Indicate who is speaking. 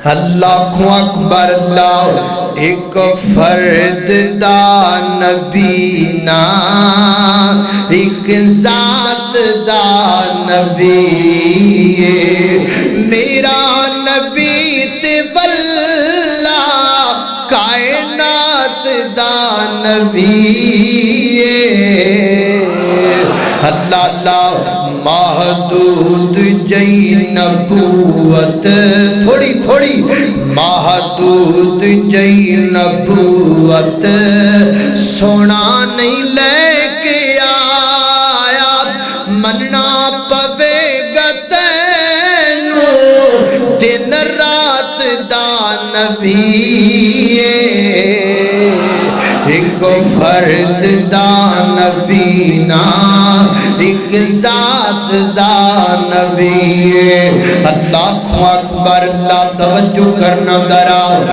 Speaker 1: اللہ اکبر اللہ ایک فرد دا نبی نا ایک ذات دا نبی میرا نبی تے واللہ کائنات دا نبی اللہ اللہ محدود جئی نبوت تھوڑی تھوڑی محدود جئی نبوت سونا نہیں لے کے آیا مننا پوے گا تینو دن رات دا نبی ایک فرد دا نبی نا ایک ذات دا نبی اللہ اکبر اللہ توجہ کرنا درا